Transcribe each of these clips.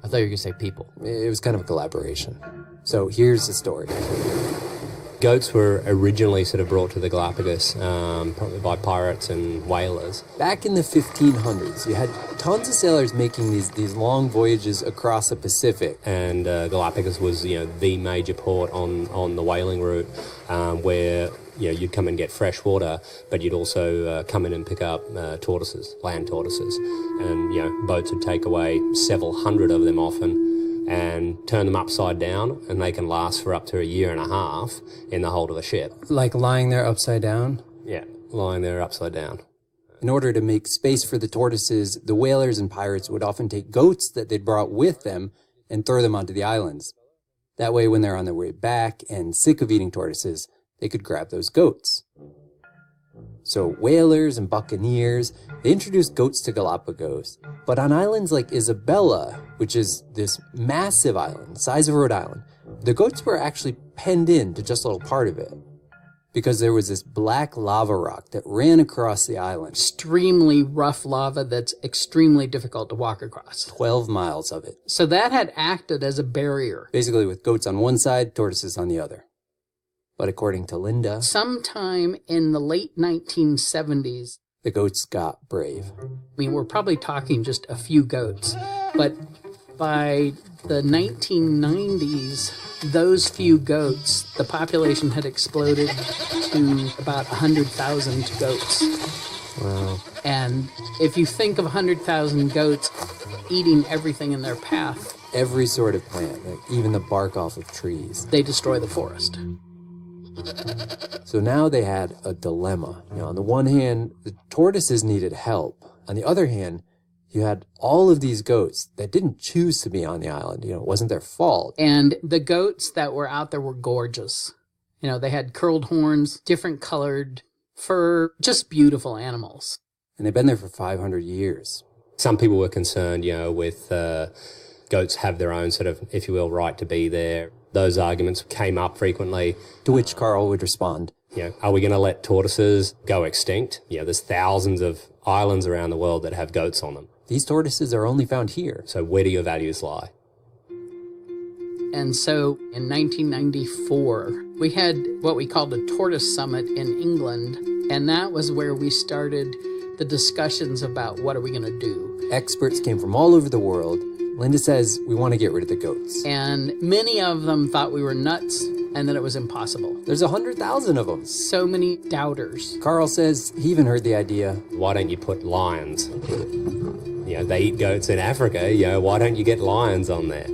I thought you were going to say people. It was kind of a collaboration. So here's the story. Goats were originally sort of brought to the Galapagos, probably by pirates and whalers. Back in the 1500s, you had tons of sailors making these long voyages across the Pacific. And Galapagos was, the major port on the whaling route, where you'd come and get fresh water, but you'd also come in and pick up tortoises, land tortoises. And, boats would take away several hundred of them often and turn them upside down, and they can last for up to a year and a half in the hold of a ship. Like lying there upside down? Yeah, lying there upside down. In order to make space for the tortoises, the whalers and pirates would often take goats that they'd brought with them and throw them onto the islands. That way, when they're on their way back and sick of eating tortoises, they could grab those goats. So whalers and buccaneers, they introduced goats to Galapagos. But on islands like Isabella, which is this massive island, the size of Rhode Island, the goats were actually penned in to just a little part of it, because there was this black lava rock that ran across the island. Extremely rough lava that's extremely difficult to walk across. 12 miles of it. So that had acted as a barrier. Basically with goats on one side, tortoises on the other. But according to Linda, sometime in the late 1970s, the goats got brave. I mean, we're probably talking just a few goats, but by the 1990s, those few goats, the population had exploded to about 100,000 goats. Wow. And if you think of 100,000 goats eating everything in their path, every sort of plant, like even the bark off of trees, they destroy the forest. So now they had a dilemma. On the one hand, the tortoises needed help. On the other hand, you had all of these goats that didn't choose to be on the island. It wasn't their fault. And the goats that were out there were gorgeous. They had curled horns, different colored fur, just beautiful animals. And they've been there for 500 years. Some people were concerned, with goats have their own sort of, if you will, right to be there. Those arguments came up frequently. To which Carl would respond, are we going to let tortoises go extinct? There's thousands of islands around the world that have goats on them. These tortoises are only found here. So where do your values lie? And so in 1994, we had what we called a tortoise summit in England. And that was where we started the discussions about what are we going to do. Experts came from all over the world. Linda says, we want to get rid of the goats. And many of them thought we were nuts and that it was impossible. There's 100,000 of them. So many doubters. Carl says he even heard the idea. Why don't you put lions? They eat goats in Africa. Why don't you get lions on there?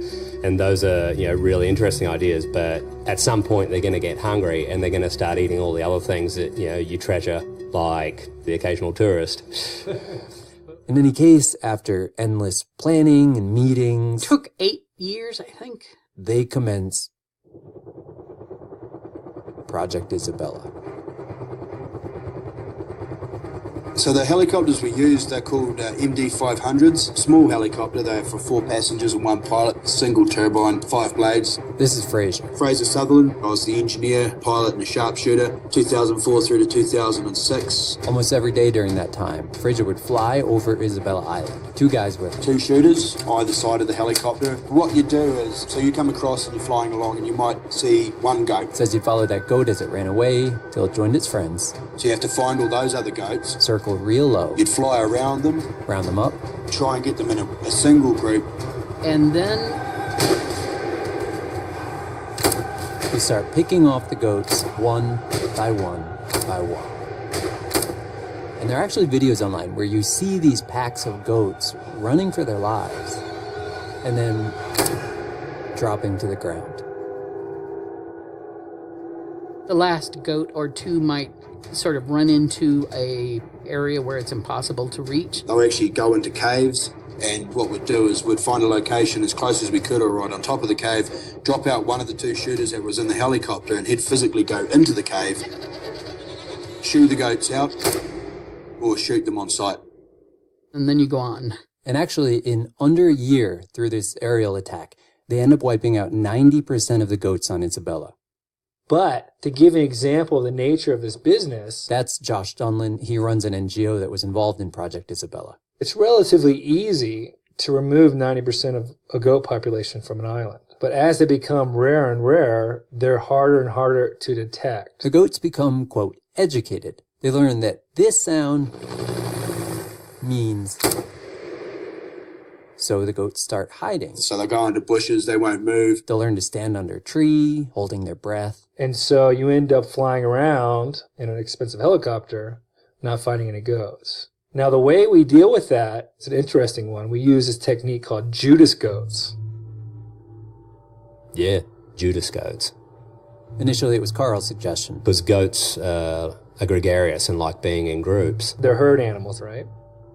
And those are, really interesting ideas. But at some point, they're going to get hungry and they're going to start eating all the other things that, you treasure, like the occasional tourist. In any case, after endless planning and meetings... It took 8 years, I think. They commence Project Isabella. So the helicopters we used, they're called MD-500s. Small helicopter, they're for 4 passengers and 1 pilot, single turbine, 5 blades. This is Fraser. Fraser Sutherland. I was the engineer, pilot and a sharpshooter, 2004 through to 2006. Almost every day during that time, Fraser would fly over Isabella Island. 2 guys with him. 2 shooters, either side of the helicopter. What you do is, so you come across and you're flying along and you might see 1 goat. Says you'd follow that goat as it ran away till it joined its friends. So you have to find all those other goats. Circle real low. You'd fly around them. Round them up. Try and get them in a single group. And then we start picking off the goats one by one by one. And there are actually videos online where you see these packs of goats running for their lives and then dropping to the ground. The last goat or 2 might sort of run into a area where it's impossible to reach. They'll actually go into caves, and what we'd do is we'd find a location as close as we could or right on top of the cave, drop out one of the 2 shooters that was in the helicopter, and he'd physically go into the cave, shoo the goats out, or shoot them on sight. And then you go on. And actually, in under a year through this aerial attack, they end up wiping out 90% of the goats on Isabella. But to give an example of the nature of this business... That's Josh Dunlin. He runs an NGO that was involved in Project Isabella. It's relatively easy to remove 90% of a goat population from an island. But as they become rare and rare, they're harder and harder to detect. The goats become, quote, educated. They learn that this sound means... So the goats start hiding. So they'll go into bushes, they won't move. They'll learn to stand under a tree, holding their breath. And so you end up flying around in an expensive helicopter, not finding any goats. Now, the way we deal with that is an interesting one. We use this technique called Judas goats. Yeah, Judas goats. Initially, it was Carl's suggestion. Because goats are gregarious and like being in groups. They're herd animals, right?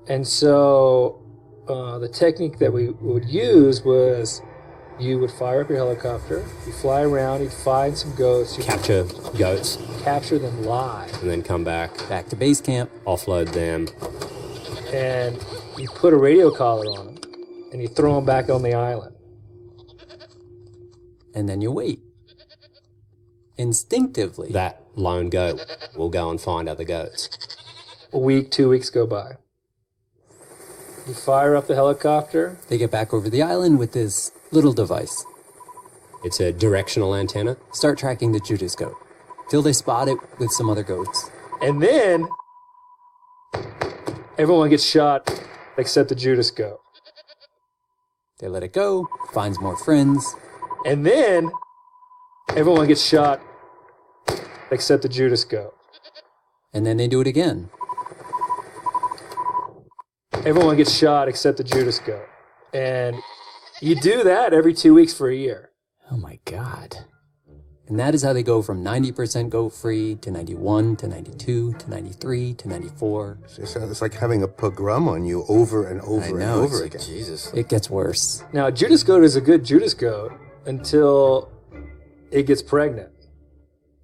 And so the technique that we would use was you would fire up your helicopter, you fly around, you'd find some goats. You Capture goats. capture them live. And then come back, Back to base camp. offload them. And you put a radio collar on them, and you throw them back on the island. And then you wait. Instinctively. That lone goat will go and find other goats. A week, 2 weeks go by. You fire up the helicopter. They get back over the island with this little device. It's a directional antenna. Start tracking the Judas goat till they spot it with some other goats. And then everyone gets shot except the Judas goat. They let it go, finds more friends. And then everyone gets shot except the Judas goat. And then they do it again. Everyone gets shot except the Judas goat. And you do that every 2 weeks for a year. Oh my God. And that is how they go from 90% goat free to 91 to 92 to 93 to 94. It's like having a pogrom on you over and over and over again. Jesus. It gets worse. Now, Judas goat is a good Judas goat until it gets pregnant.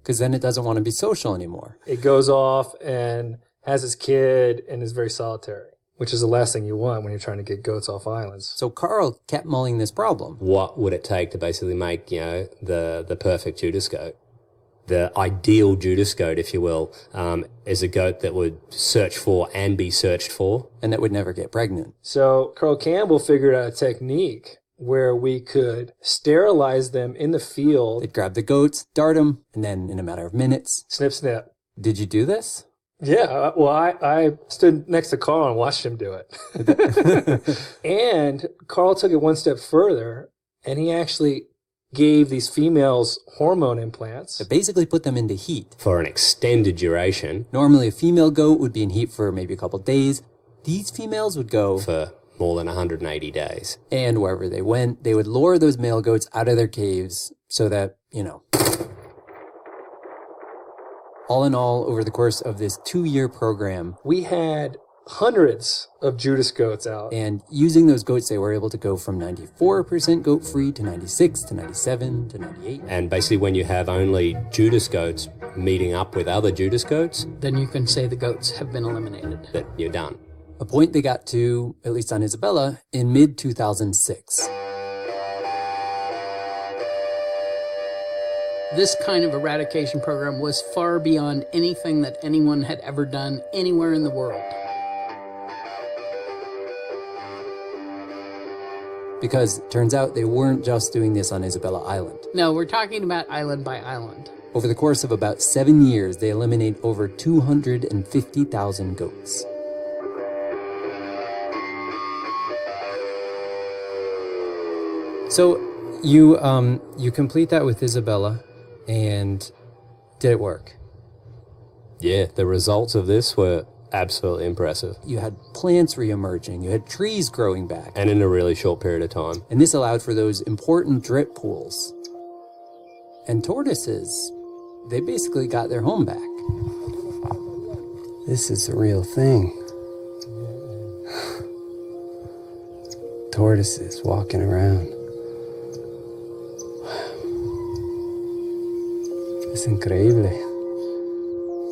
Because then it doesn't want to be social anymore. It goes off and has its kid and is very solitary, which is the last thing you want when you're trying to get goats off islands. So Carl kept mulling this problem. What would it take to basically make, the perfect Judas goat? The ideal Judas goat, if you will, is a goat that would search for and be searched for. And that would never get pregnant. So Carl Campbell figured out a technique where we could sterilize them in the field. They'd grab the goats, dart them, and then in a matter of minutes. Snip, snip. Did you do this? Yeah, well, I stood next to Carl and watched him do it. And Carl took it one step further, and he actually gave these females hormone implants. It basically put them into heat. For an extended duration. Normally a female goat would be in heat for maybe a couple days. These females would go For more than 180 days. And wherever they went, they would lure those male goats out of their caves so that, all in all, over the course of this 2-year program, We had hundreds of Judas goats out. and using those goats, they were able to go from 94% goat free to 96 to 97 to 98. And basically when you have only Judas goats meeting up with other Judas goats, Then you can say the goats have been eliminated. that you're done. A point they got to, at least on Isabella, in mid-2006. This kind of eradication program was far beyond anything that anyone had ever done anywhere in the world. Because it turns out they weren't just doing this on Isabella Island. No, we're talking about island by island. Over the course of about 7 years, they eliminate over 250,000 goats. So you complete that with Isabella, and did it work? Yeah, the results of this were absolutely impressive. You had plants reemerging, you had trees growing back, And in a really short period of time. and this allowed for those important drip pools. And tortoises, they basically got their home back. This is the real thing. Tortoises walking around. Es increíble.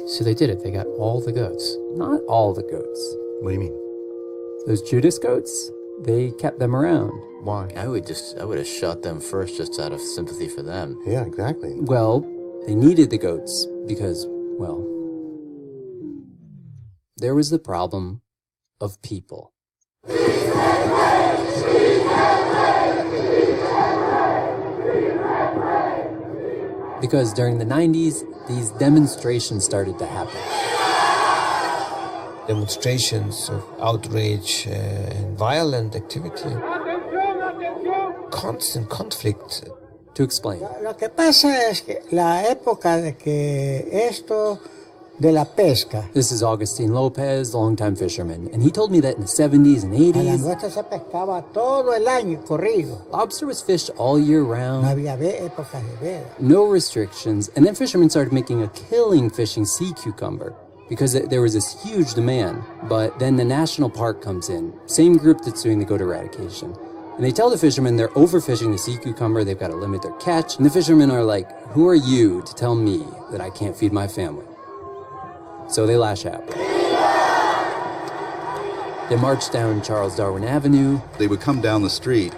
So they did it. They got all the goats. Not all the goats. What do you mean? Those Judas goats, they kept them around. Why? I would have shot them first just out of sympathy for them. Yeah, exactly. Well, they needed the goats because, well, there was the problem of people. Because during the 90s, these demonstrations started to happen. Demonstrations of outrage and violent activity. Constant conflict. To explain, Lo que pasa es que la época de que esto de la pesca, this is Augustine Lopez, longtime fisherman, and he told me that in the 70s and a la 80s, nuestra se pescaba todo el año corrido. lobster was fished all year No round, había épocas de veda. no restrictions, and then fishermen started making a killing fishing sea cucumber because there was this huge demand. But then the national park comes in, same group that's doing the goat eradication. And they tell the fishermen they're overfishing the sea cucumber, they've got to limit their catch. And the fishermen are like, who are you to tell me that I can't feed my family? So they lash out. They march down Charles Darwin Avenue. They would come down the street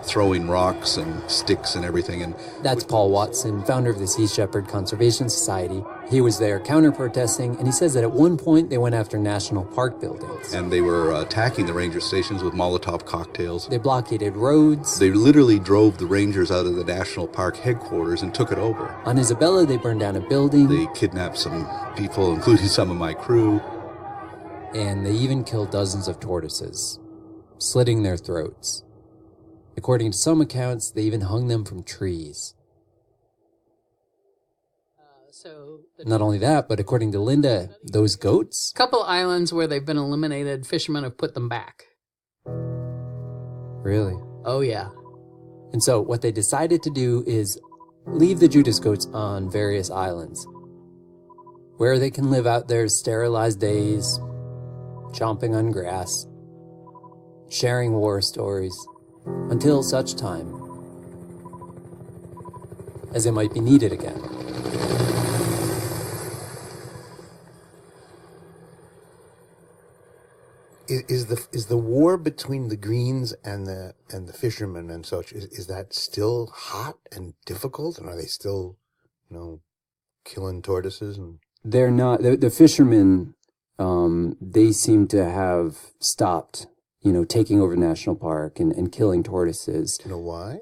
throwing rocks and sticks and everything. And That's Paul Watson, founder of the Sea Shepherd Conservation Society. He was there counter-protesting, and he says that at one point they went after national park buildings. and they were attacking the ranger stations with Molotov cocktails. They blockaded roads. They literally drove the rangers out of the national park headquarters and took it over. On Isabella, they burned down a building. They kidnapped some people, including some of my crew. And they even killed dozens of tortoises, slitting their throats. According to some accounts, they even hung them from trees. Not only that, but according to Linda, those goats, Couple islands where they've been eliminated, fishermen have put them back. really. Oh, yeah. And so what they decided to do is leave the Judas goats on various islands where they can live out their sterilized days, chomping on grass, sharing war stories, until such time as it might be needed again. Is the war between the Greens and the fishermen and such, is that still hot and difficult? And are they still, killing tortoises? And They're not, the fishermen, they seem to have stopped, taking over national park and killing tortoises. do you know why?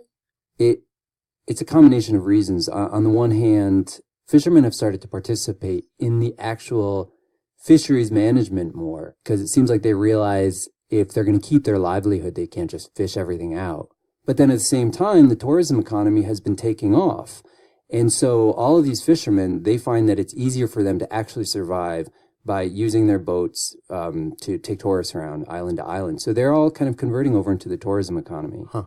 It's a combination of reasons. On the one hand, fishermen have started to participate in the actual fisheries management more because it seems like they realize if they're going to keep their livelihood, they can't just fish everything out. But then at the same time, the tourism economy has been taking off. And so all of these fishermen, they find that it's easier for them to actually survive by using their boats to take tourists around island to island. So they're all kind of converting over into the tourism economy. Huh.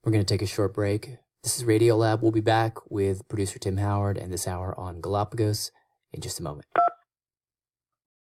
We're going to take a short break. This is Radio Lab. We'll be back with producer Tim Howard and this hour on Galapagos in just a moment.